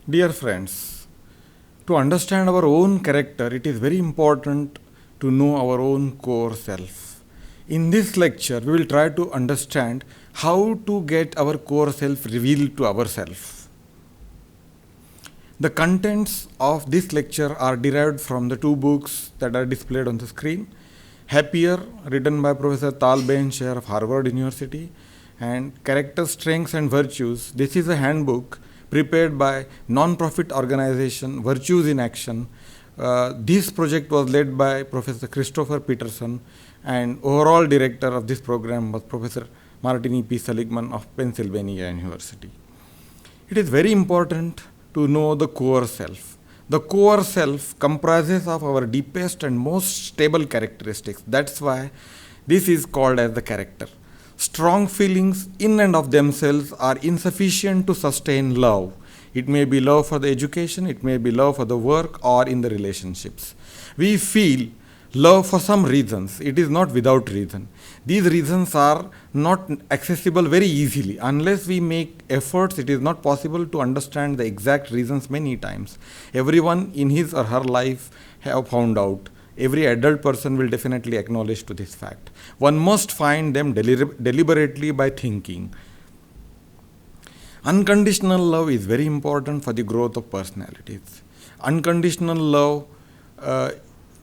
Dear friends, to understand our own character, it is very important to know our own core self. In this lecture, we will try to understand how to get our core self revealed to ourselves. The contents of this lecture are derived from the two books that are displayed on the screen. Happier, written by Professor Tal Ben-Shahar of Harvard University, and Character Strengths and Virtues. This is a handbook prepared by non-profit organization Virtues in Action. This project was led by Professor Christopher Peterson, and overall director of this program was Professor Martini P. Seligman of Pennsylvania University. It is very important to know the core self. The core self comprises of our deepest and most stable characteristics. That's why this is called as the character. Strong feelings in and of themselves are insufficient to sustain love. It may be love for the education, it may be love for the work, or in the relationships. We feel love for some reasons. It is not without reason. These reasons are not accessible very easily. Unless we make efforts, it is not possible to understand the exact reasons many times. Everyone in his or her life have found out. Every adult person will definitely acknowledge to this fact. One must find them deliberately by thinking. Unconditional love is very important for the growth of personalities. Unconditional love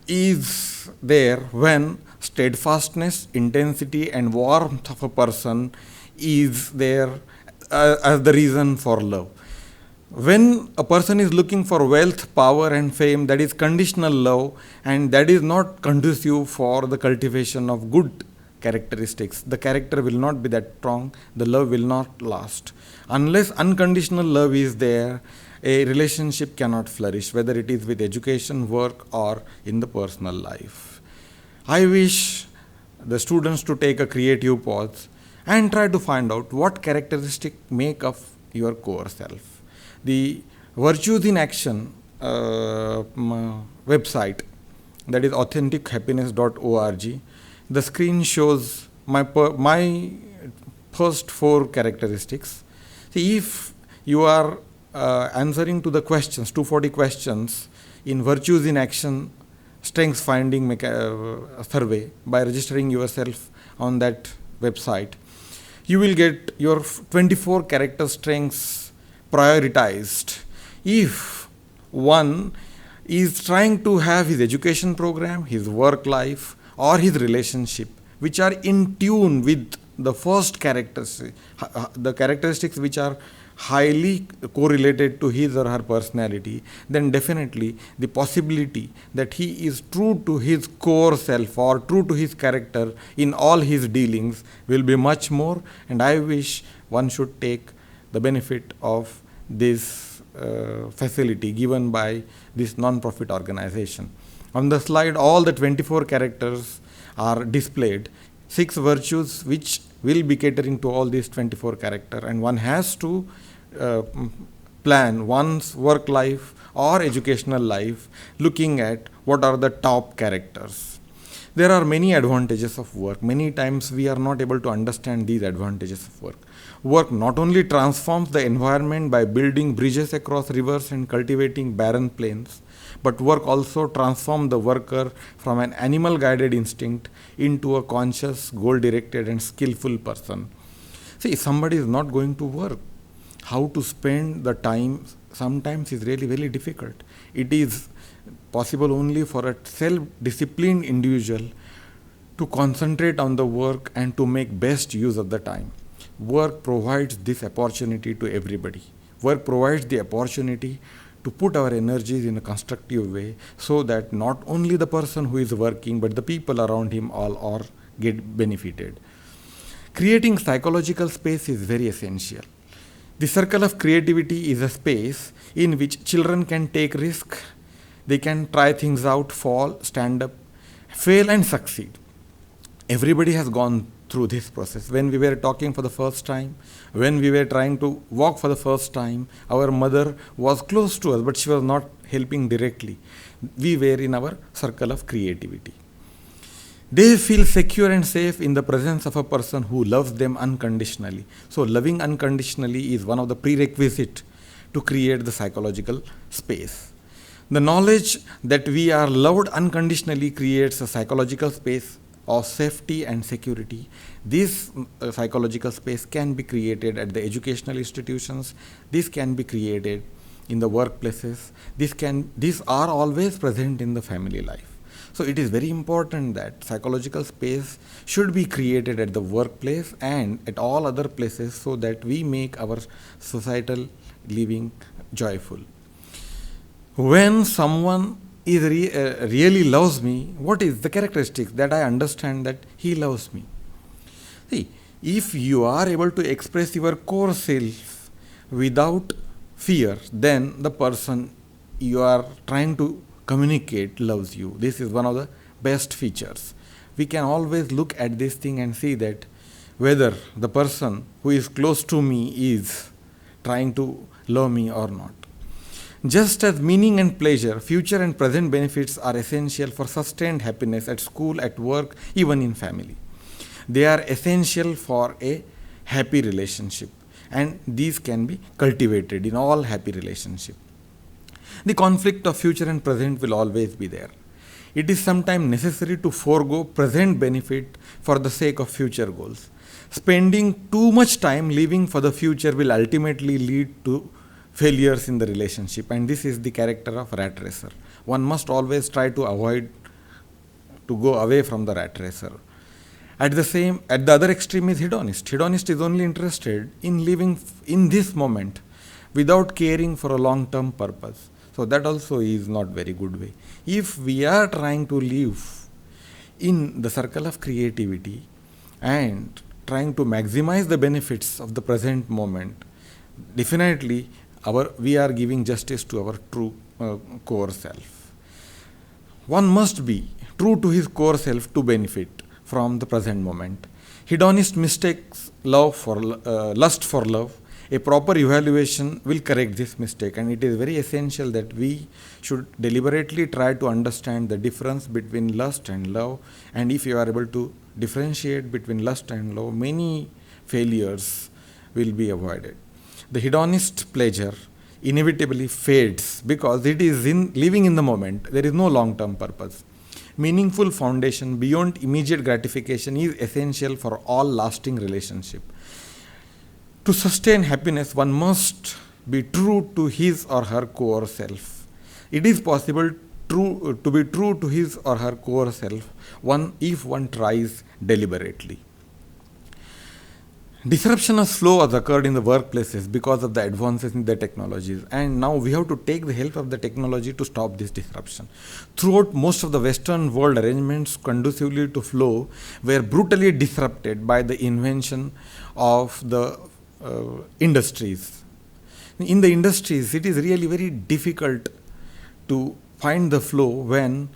is there when steadfastness, intensity, and warmth of a person is there as the reason for love. When a person is looking for wealth, power, and fame, that is conditional love, and that is not conducive for the cultivation of good characteristics. The character will not be that strong, the love will not last. Unless unconditional love is there, a relationship cannot flourish, whether it is with education, work, or in the personal life. I wish the students to take a creative pause and try to find out what characteristics make up your core self. The Virtues in Action website, that is AuthenticHappiness.org. The screen shows my first four characteristics. See, if you are answering to the questions, 240 questions in Virtues in Action Strengths Finding survey by registering yourself on that website, you will get your 24 character strengths prioritized. If one is trying to have his education program, his work life, or his relationship, which are in tune with the first characteristics, the characteristics which are highly correlated to his or her personality, then definitely the possibility that he is true to his core self or true to his character in all his dealings will be much more. And I wish one should take the benefit of this facility given by this non-profit organization. On the slide, all the 24 characters are displayed. 6 virtues which will be catering to all these 24 characters, and one has to plan one's work life or educational life looking at what are the top characters. There are many advantages of work. Many times we are not able to understand these advantages of work. Work not only transforms the environment by building bridges across rivers and cultivating barren plains, but work also transforms the worker from an animal-guided instinct into a conscious, goal-directed and skillful person. See, if somebody is not going to work, how to spend the time sometimes is really very difficult. It is possible only for a self-disciplined individual to concentrate on the work and to make best use of the time. Work provides this opportunity to everybody. Work provides the opportunity to put our energies in a constructive way so that not only the person who is working but the people around him all are get benefited. Creating psychological space is very essential. The circle of creativity is a space in which children can take risk, they can try things out, fall, stand up, fail and succeed. Everybody has gone through this process. When we were talking for the first time, when we were trying to walk for the first time, our mother was close to us, but she was not helping directly. We were in our circle of creativity. They feel secure and safe in the presence of a person who loves them unconditionally. So loving unconditionally is one of the prerequisites to create the psychological space. The knowledge that we are loved unconditionally creates a psychological space of safety and security. This psychological space can be created at the educational institutions. This can be created in the workplaces. These are always present in the family life. So it is very important that psychological space should be created at the workplace and at all other places so that we make our societal living joyful. When someone is really loves me, what is the characteristics that I understand that he loves me? See, if you are able to express your core self without fear, then the person you are trying to communicate loves you. This is one of the best features. We can always look at this thing and see that whether the person who is close to me is trying to love me or not. Just as meaning and pleasure, future and present benefits are essential for sustained happiness at school, at work, even in family. They are essential for a happy relationship, and these can be cultivated in all happy relationships. The conflict of future and present will always be there. It is sometimes necessary to forego present benefit for the sake of future goals. Spending too much time living for the future will ultimately lead to failures in the relationship, and this is the character of rat racer. One must always try to avoid to go away from the rat racer. At the other extreme is hedonist. Hedonist is only interested in living in this moment without caring for a long-term purpose. So that also is not very good way. If we are trying to live in the circle of creativity and trying to maximize the benefits of the present moment, definitely we are giving justice to our true core self. One must be true to his core self to benefit from the present moment. Hedonist mistakes lust for love. A proper evaluation will correct this mistake, and it is very essential that we should deliberately try to understand the difference between lust and love. And if you are able to differentiate between lust and love, many failures will be avoided. The hedonist pleasure inevitably fades because it is in living in the moment. There is no long-term purpose. Meaningful foundation beyond immediate gratification is essential for all lasting relationship. To sustain happiness, one must be true to his or her core self. It is possible to be true to his or her core self if one tries deliberately. Disruption of flow has occurred in the workplaces because of the advances in the technologies, and now we have to take the help of the technology to stop this disruption. Throughout most of the Western world, arrangements conducively to flow were brutally disrupted by the invention of the industries. In the industries, it is really very difficult to find the flow when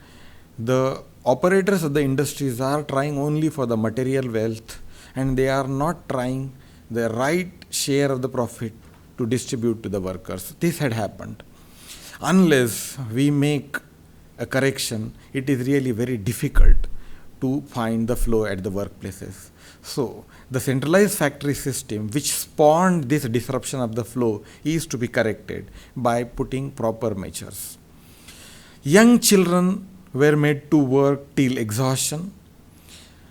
the operators of the industries are trying only for the material wealth, and they are not trying the right share of the profit to distribute to the workers. This had happened. Unless we make a correction, it is really very difficult to find the flow at the workplaces. So, the centralized factory system which spawned this disruption of the flow is to be corrected by putting proper measures. Young children were made to work till exhaustion,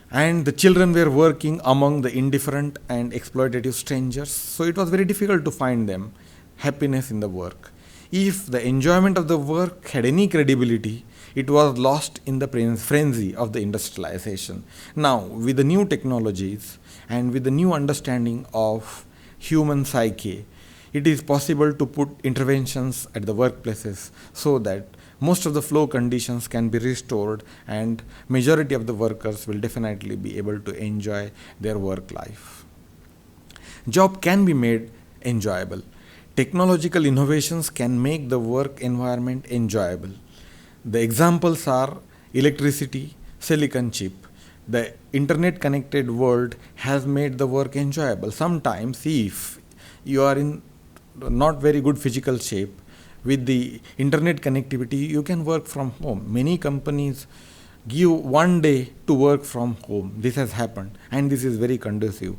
and the children were working among the indifferent and exploitative strangers. So it was very difficult to find them happiness in the work. If the enjoyment of the work had any credibility, it was lost in the frenzy of the industrialization. Now, with the new technologies and with the new understanding of human psyche, it is possible to put interventions at the workplaces so that most of the flow conditions can be restored, and majority of the workers will definitely be able to enjoy their work life. Job can be made enjoyable. Technological innovations can make the work environment enjoyable. The examples are electricity, silicon chip. The internet connected world has made the work enjoyable. Sometimes if you are in not very good physical shape, with the internet connectivity, you can work from home. Many companies give 1 day to work from home. This has happened, and this is very conducive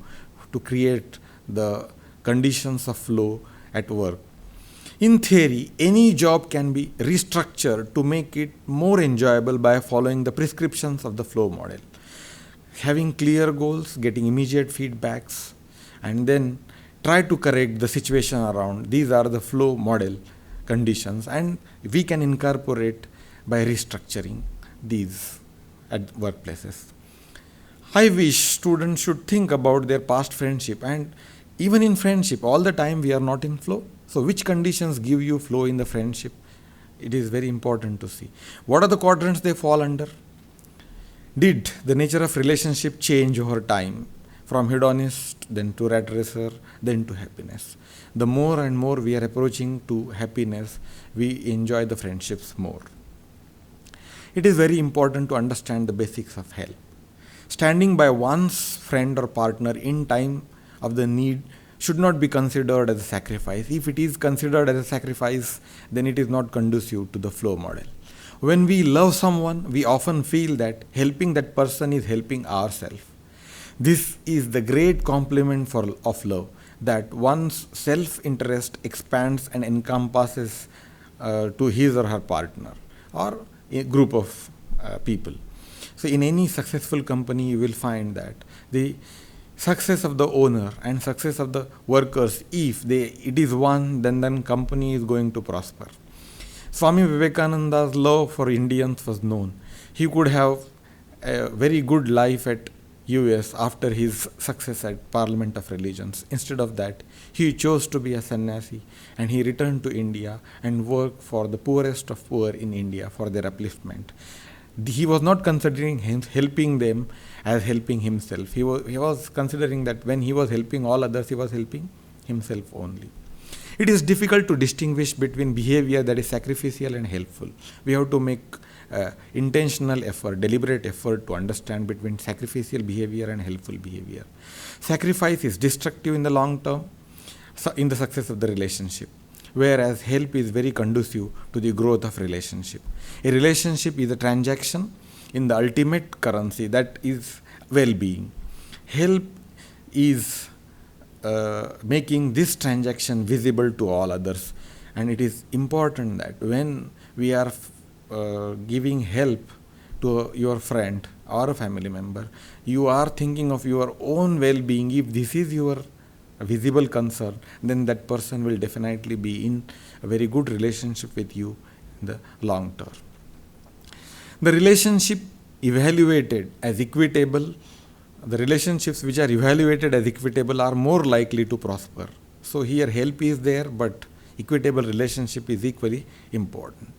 to create the conditions of flow at work. In theory, any job can be restructured to make it more enjoyable by following the prescriptions of the flow model. Having clear goals, getting immediate feedbacks, and then try to correct the situation around. These are the flow model conditions, and we can incorporate by restructuring these at workplaces. I wish students should think about their past friendship, and even in friendship, all the time we are not in flow. So which conditions give you flow in the friendship? It is very important to see. What are the quadrants they fall under? Did the nature of relationship change over time? From hedonist, then to rat racer, then to happiness. The more and more we are approaching to happiness, we enjoy the friendships more. It is very important to understand the basics of help. Standing by one's friend or partner in time of the need should not be considered as a sacrifice. If it is considered as a sacrifice, then it is not conducive to the flow model. When we love someone, we often feel that helping that person is helping ourselves. This is the great complement of love, that one's self-interest expands and encompasses to his or her partner or a group of people. So in any successful company, you will find that the success of the owner and success of the workers, if it is one, then company is going to prosper. Swami Vivekananda's love for Indians was known. He could have a very good life at US after his success at Parliament of Religions. Instead of that, he chose to be a sannyasi, and he returned to India and worked for the poorest of poor in India for their upliftment. He was not considering helping them as helping himself. He was considering that when he was helping all others, he was helping himself only. It is difficult to distinguish between behavior that is sacrificial and helpful. We have to make intentional effort, deliberate effort to understand between sacrificial behavior and helpful behavior. Sacrifice is destructive in the long term, in the success of the relationship, whereas help is very conducive to the growth of relationship. A relationship is a transaction in the ultimate currency, that is well-being. Help is making this transaction visible to all others, and it is important that when we are giving help to your friend or a family member, you are thinking of your own well-being. If this is your visible concern, then that person will definitely be in a very good relationship with you in the long term. The relationship evaluated as equitable, the relationships which are evaluated as equitable are more likely to prosper. So here help is there, but equitable relationship is equally important.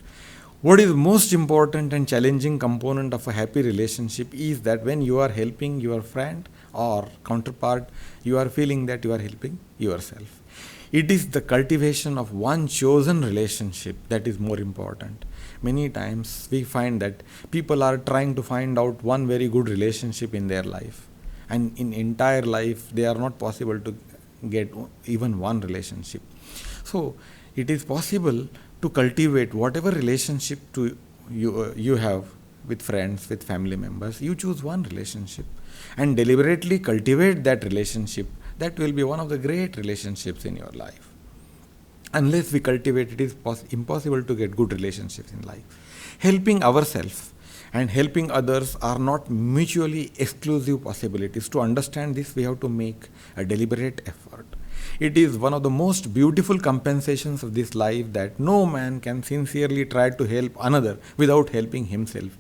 What is most important and challenging component of a happy relationship is that when you are helping your friend or counterpart, you are feeling that you are helping yourself. It is the cultivation of one chosen relationship that is more important. Many times we find that people are trying to find out one very good relationship in their life, and in entire life they are not possible to get even one relationship. So it is possible to cultivate whatever relationship you have with friends, with family members. You choose one relationship and deliberately cultivate that relationship. That will be one of the great relationships in your life. Unless we cultivate, it is impossible to get good relationships in life. Helping ourselves and helping others are not mutually exclusive possibilities. To understand this, we have to make a deliberate effort. It is one of the most beautiful compensations of this life that no man can sincerely try to help another without helping himself.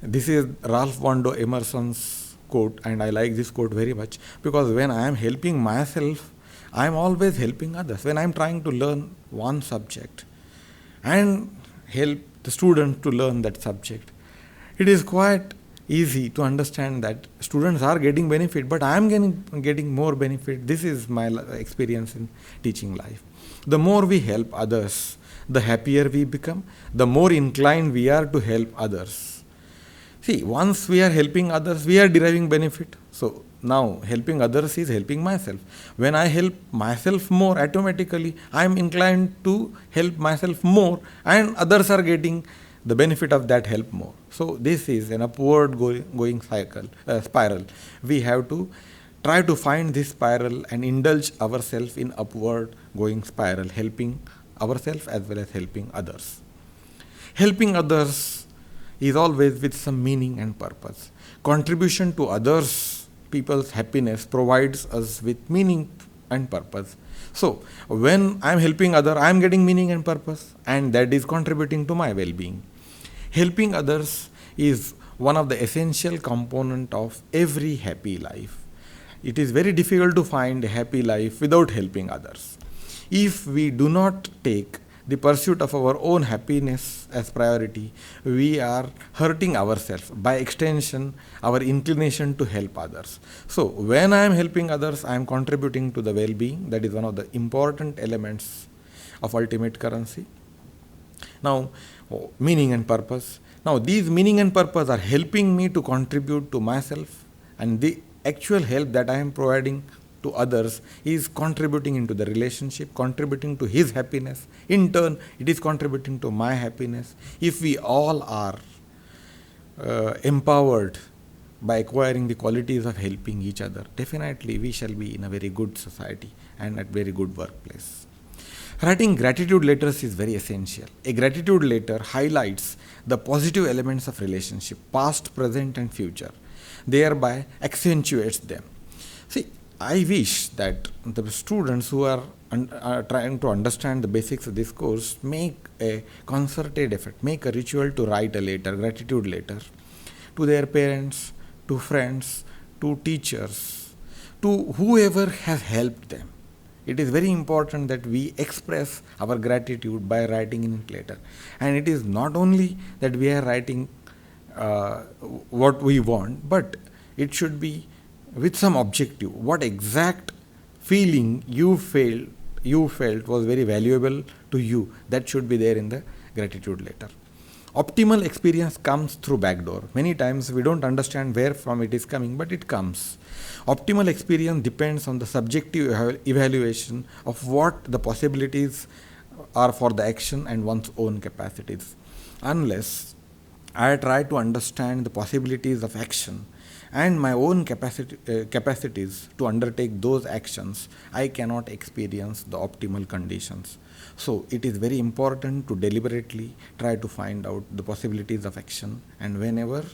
This is Ralph Waldo Emerson's quote, and I like this quote very much, because when I am helping myself, I am always helping others. When I am trying to learn one subject and help the student to learn that subject, it is quite easy to understand that students are getting benefit, but I am getting more benefit. This is my experience in teaching life. The more we help others, the happier we become, the more inclined we are to help others. See, once we are helping others, we are deriving benefit. So now helping others is helping myself. When I help myself more, automatically I am inclined to help myself more, and others are getting the benefit of that help more. So this is an upward going spiral. We have to try to find this spiral and indulge ourselves in upward going spiral, helping ourselves as well as helping others. Helping others is always with some meaning and purpose. Contribution to others, people's happiness provides us with meaning and purpose. So, when I am helping other, I am getting meaning and purpose, and that is contributing to my well-being. Helping others is one of the essential component of every happy life. It is very difficult to find a happy life without helping others. If we do not take the pursuit of our own happiness as priority, we are hurting ourselves. By extension, our inclination to help others. So, when I am helping others, I am contributing to the well-being. That is one of the important elements of ultimate currency. Now, meaning and purpose. Now, these meaning and purpose are helping me to contribute to myself, and the actual help that I am providing to others is contributing into the relationship, contributing to his happiness. In turn, it is contributing to my happiness. If we all are empowered by acquiring the qualities of helping each other, definitely we shall be in a very good society and at very good workplace. Writing gratitude letters is very essential. A gratitude letter highlights the positive elements of relationship, past, present and future, thereby accentuates them. See, I wish that the students who are trying to understand the basics of this course make a concerted effort, make a ritual to write a letter, gratitude letter, to their parents, to friends, to teachers, to whoever has helped them. It is very important that we express our gratitude by writing in a letter. And it is not only that we are writing what we want, but it should be with some objective. What exact feeling you felt was very valuable to you, that should be there in the gratitude letter. Optimal experience comes through back door. Many times we don't understand where from it is coming, but it comes. Optimal experience depends on the subjective evaluation of what the possibilities are for the action and one's own capacities. Unless I try to understand the possibilities of action and my own capacities to undertake those actions, I cannot experience the optimal conditions. So it is very important to deliberately try to find out the possibilities of action, and whenever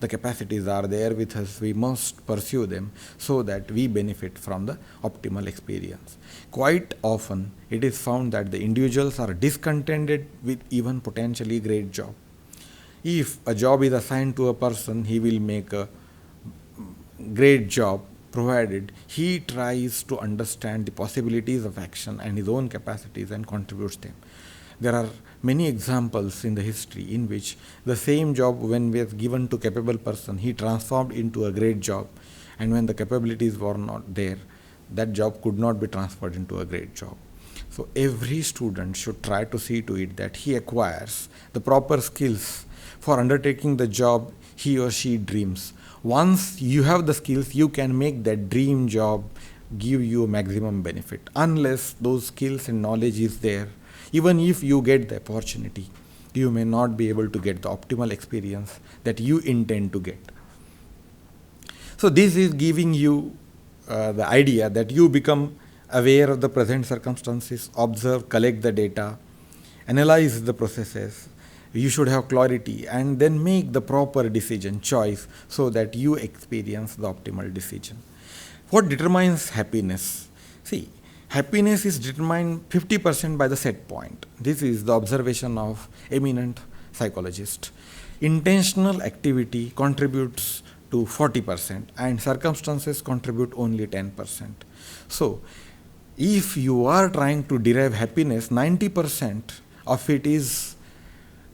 the capacities are there with us, we must pursue them so that we benefit from the optimal experience. Quite often it is found that the individuals are discontented with even potentially great job. If a job is assigned to a person, he will make a great job provided he tries to understand the possibilities of action and his own capacities and contributes them. There are many examples in the history in which the same job, when was given to capable person, he transformed into a great job, and when the capabilities were not there, that job could not be transferred into a great job. So every student should try to see to it that he acquires the proper skills for undertaking the job he or she dreams. Once you have the skills, you can make that dream job give you maximum benefit. Unless those skills and knowledge is there, even if you get the opportunity, you may not be able to get the optimal experience that you intend to get. So this is giving you the idea that you become aware of the present circumstances, observe, collect the data, analyze the processes. You should have clarity and then make the proper decision, choice, so that you experience the optimal decision. What determines happiness? See, happiness is determined 50% by the set point. This is the observation of eminent psychologists. Intentional activity contributes to 40% and circumstances contribute only 10%. So, if you are trying to derive happiness, 90% of it is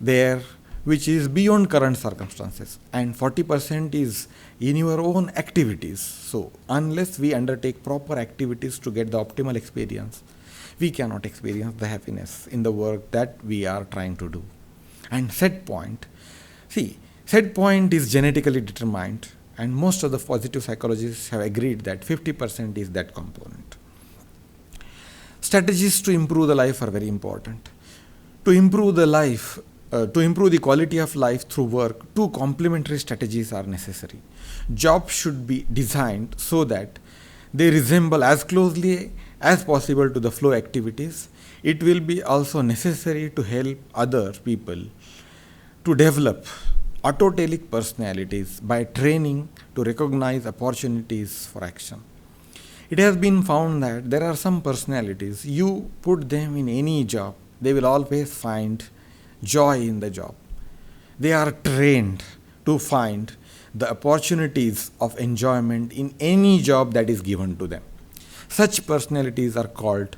there which is beyond current circumstances, and 40% is in your own activities. So unless we undertake proper activities to get the optimal experience, we cannot experience the happiness in the work that we are trying to do. And set point, see, set point is genetically determined, and most of the positive psychologists have agreed that 50% is that component. Strategies to improve the life are very important. To improve the life, to improve the quality of life through work, two complementary strategies are necessary. Jobs should be designed so that they resemble as closely as possible to the flow activities. it will be also necessary to help other people to develop autotelic personalities by training to recognize opportunities for action. It has been found that there are some personalities, you put them in any job, they will always find joy in the job. They are trained to find the opportunities of enjoyment in any job that is given to them. Such personalities are called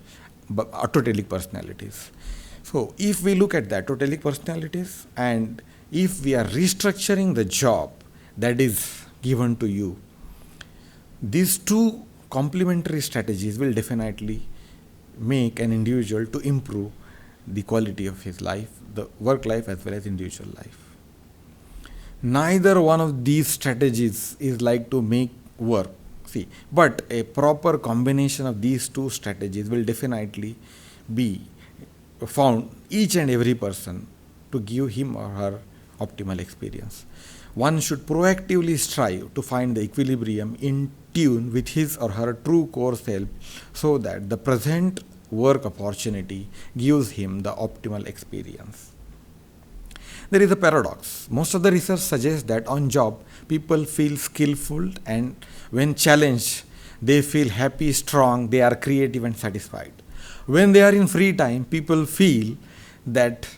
autotelic personalities. So, if we look at the autotelic personalities and if we are restructuring the job that is given to you, these two complementary strategies will definitely make an individual to improve the quality of his life, the work life as well as individual life. Neither one of these strategies is like to make work. See, but a proper combination of these two strategies will definitely be found each and every person to give him or her optimal experience. One should proactively strive to find the equilibrium in tune with his or her true core self so that the present work opportunity gives him the optimal experience. There is a paradox. Most of the research suggests that on job, people feel skillful and when challenged, they feel happy, strong, they are creative and satisfied. When they are in free time, people feel that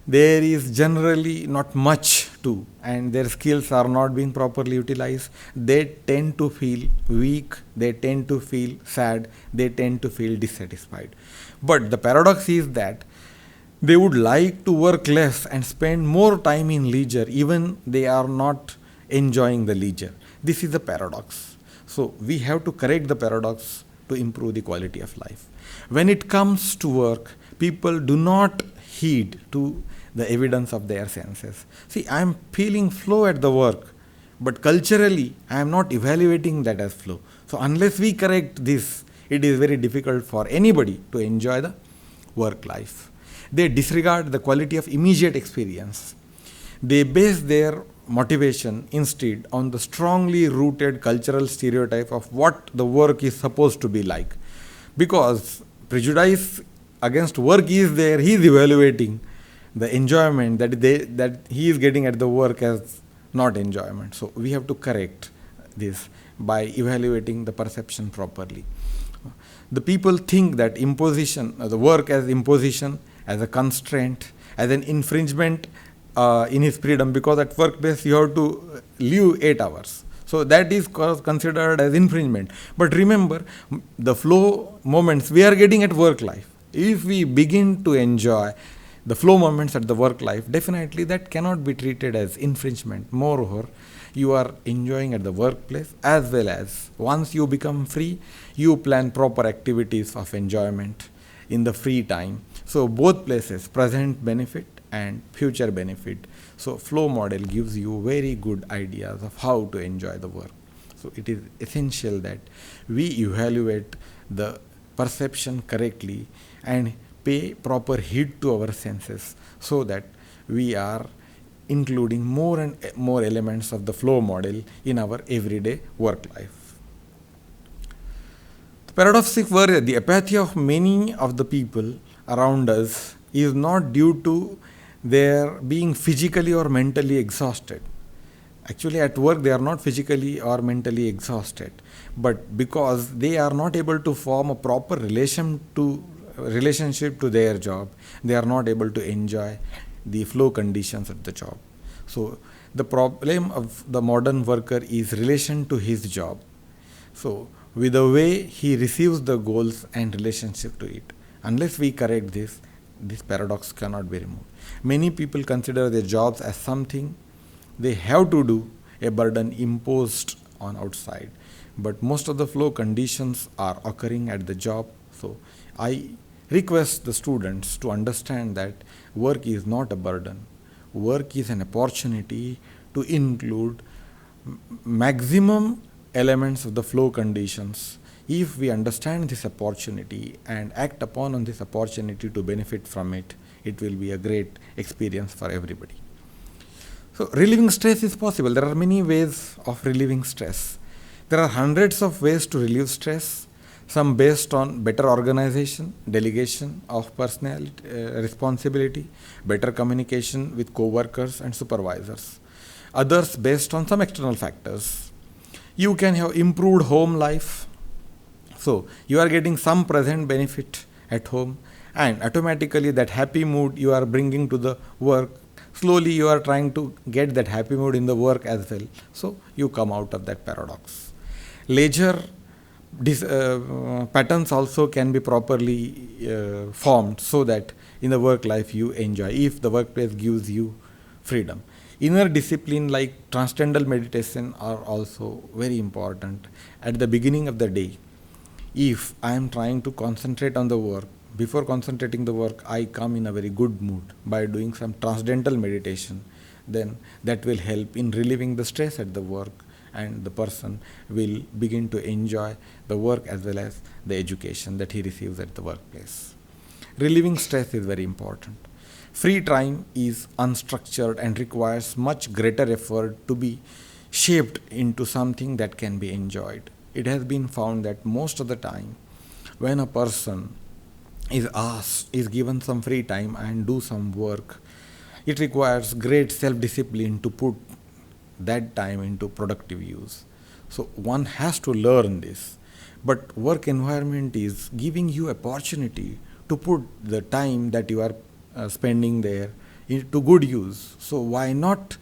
there is generally not much to and their skills are not being properly utilized. They tend to feel weak, they tend to feel sad, they tend to feel dissatisfied. But the paradox is that they would like to work less and spend more time in leisure even they are not enjoying the leisure. This is a paradox. So we have to correct the paradox to improve the quality of life. When it comes to work, people do not heed to the evidence of their senses. See, I am feeling flow at the work, but culturally I am not evaluating that as flow. So unless we correct this, it is very difficult for anybody to enjoy the work life. They disregard the quality of immediate experience. They base their motivation instead on the strongly rooted cultural stereotype of what the work is supposed to be like. Because prejudice against work is there, he is evaluating the enjoyment that he is getting at the work as not enjoyment. So we have to correct this by evaluating the perception properly. The people think that imposition, the work as imposition, as a constraint, as an infringement in his freedom, because at workplace you have to live 8 hours. So that is considered as infringement. But remember, the flow moments we are getting at work life. If we begin to enjoy the flow moments at the work life, definitely that cannot be treated as infringement. Moreover, you are enjoying at the workplace as well as once you become free, you plan proper activities of enjoyment in the free time. So both places, present benefit and future benefit. So flow model gives you very good ideas of how to enjoy the work. So it is essential that we evaluate the perception correctly and pay proper heed to our senses so that we are including more and more elements of the flow model in our everyday work life. The paradoxic were the apathy of many of the people around us is not due to their being physically or mentally exhausted. Actually, at work they are not physically or mentally exhausted, but because they are not able to form a proper relationship to their job, they are not able to enjoy the flow conditions of the job. So the problem of the modern worker is relation to his job. So with the way he receives the goals and relationship to it, unless we correct this paradox cannot be removed. Many people consider their jobs as something they have to do, a burden imposed on outside. But most of the flow conditions are occurring at the job. So I request the students to understand that work is not a burden. Work is an opportunity to include maximum elements of the flow conditions. If we understand this opportunity and act upon this opportunity to benefit from it, it will be a great experience for everybody. So relieving stress is possible. There are many ways of relieving stress. There are hundreds of ways to relieve stress. some based on better organization, delegation of personality, responsibility, better communication with co-workers and supervisors. Others based on some external factors. You can have improved home life. So you are getting some present benefit at home, and automatically that happy mood you are bringing to the work, slowly you are trying to get that happy mood in the work as well. So you come out of that paradox. Leisure patterns also can be properly formed so that in the work life you enjoy, if the workplace gives you freedom. Inner discipline like transcendental meditation are also very important. At the beginning of the day, if I am trying to concentrate on the work, before concentrating the work, I come in a very good mood by doing some transcendental meditation, then that will help in relieving the stress at the work, and the person will begin to enjoy the work as well as the education that he receives at the workplace. Relieving stress is very important. Free time is unstructured and requires much greater effort to be shaped into something that can be enjoyed. It has been found that most of the time, when a person is given some free time and do some work, it requires great self-discipline to put that time into productive use. So one has to learn this. But work environment is giving you opportunity to put the time that you are spending there into good use. So why not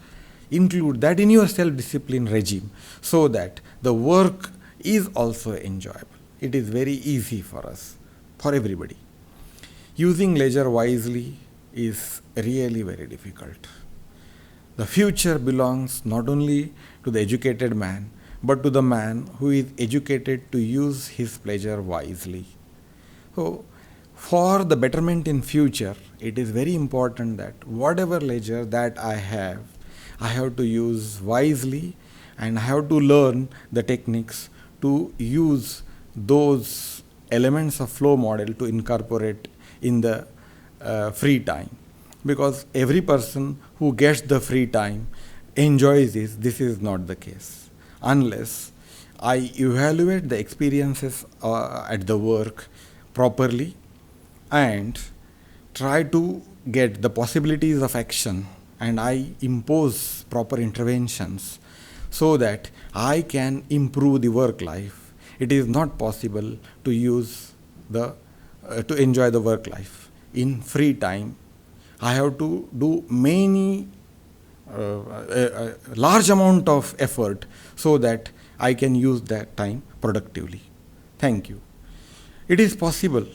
include that in your self-discipline regime so that the work is also enjoyable. It is very easy for us, for everybody. Using leisure wisely is really very difficult. The future belongs not only to the educated man, but to the man who is educated to use his pleasure wisely. So, for the betterment in future, it is very important that whatever leisure that I have to use wisely, and I have to learn the techniques to use those elements of flow model to incorporate in the free time. Because every person who gets the free time enjoys this is not the case. Unless I evaluate the experiences at the work properly and try to get the possibilities of action, and I impose proper interventions so that I can improve the work life. It is not possible to use to enjoy the work life. In free time, I have to do many large amount of effort so that I can use that time productively. Thank you. It is possible